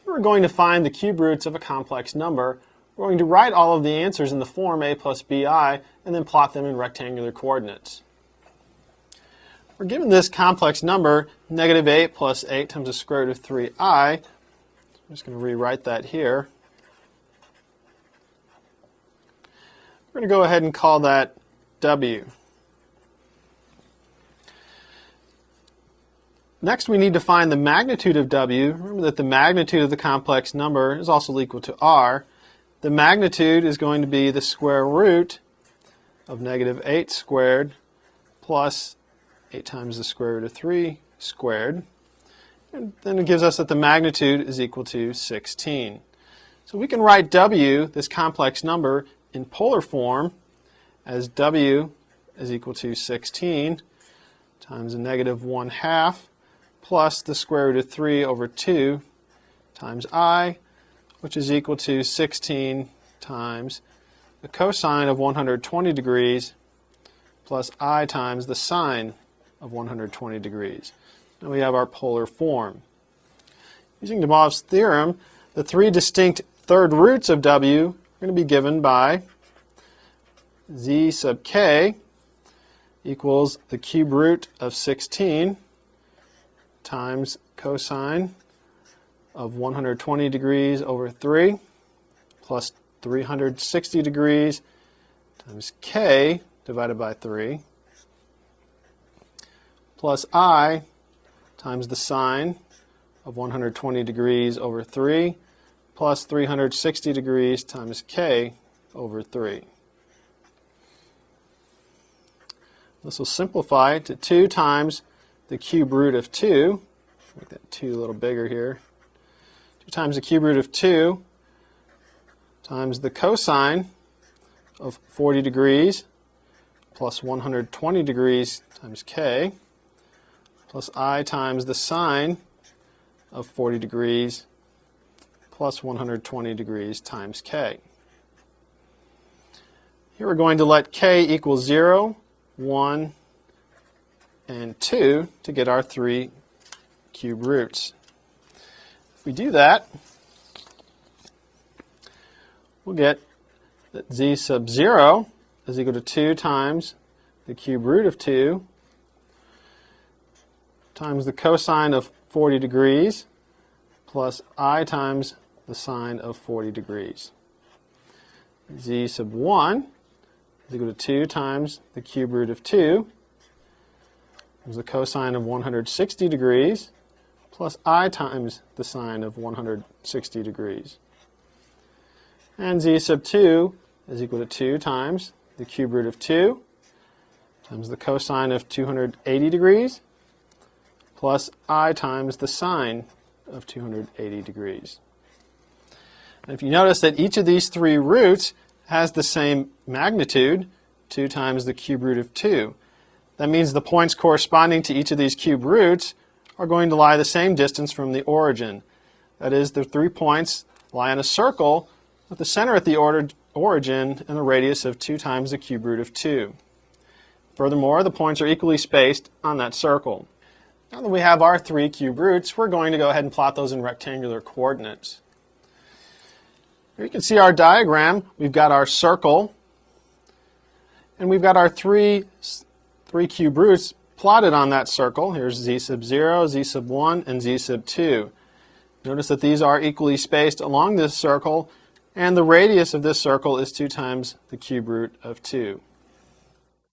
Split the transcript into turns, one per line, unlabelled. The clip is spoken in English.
we're going to find the cube roots of a complex number. We're going to write all of the answers in the form a plus bi and then plot them in rectangular coordinates. We're given this complex number, negative 8 plus 8 times the square root of 3i. I'm just going to rewrite that here. We're going to go ahead and call that w. Next, we need to find the magnitude of w. Remember that the magnitude of the complex number is also equal to r. The magnitude is going to be the square root of negative 8 squared plus 8 times the square root of 3 squared. And then it gives us that the magnitude is equal to 16. So we can write w, this complex number, in polar form as w is equal to 16 times a negative 1/2 plus the square root of 3 over 2 times I, which is equal to 16 times the cosine of 120 degrees plus I times the sine of 120 degrees. Now we have our polar form. Using de Moivre's theorem, the three distinct third roots of w are going to be given by z sub k equals the cube root of 16 times cosine of 120 degrees over 3 plus 360 degrees times k divided by 3 plus I times the sine of 120 degrees over 3 plus 360 degrees times k over 3. This will simplify to 2 times the cube root of 2. Make that 2 a little bigger here. 2 times the cube root of 2 times the cosine of 40 degrees plus 120 degrees times k plus I times the sine of 40 degrees plus 120 degrees times k. Here we're going to let k equal 0, 1, and 2 to get our three cube roots. If we do that, we'll get that z sub 0 is equal to 2 times the cube root of 2 times the cosine of 40 degrees plus I times the sine of 40 degrees. Z sub 1 is equal to 2 times the cube root of 2 times the cosine of 160 degrees plus I times the sine of 160 degrees. And z sub 2 is equal to 2 times the cube root of 2 times the cosine of 280 degrees plus I times the sine of 280 degrees. And if you notice that each of these three roots has the same magnitude, 2 times the cube root of 2. That means the points corresponding to each of these cube roots are going to lie the same distance from the origin. That is, the 3 points lie on a circle with the center at the origin and a radius of 2 times the cube root of 2. Furthermore, the points are equally spaced on that circle. Now that we have our 3 cube roots, we're going to go ahead and plot those in rectangular coordinates. Here you can see our diagram. We've got our circle, and we've got our three cube roots plotted on that circle. Here's z sub 0, z sub 1, and z sub 2. Notice that these are equally spaced along this circle, and the radius of this circle is 2 times the cube root of 2.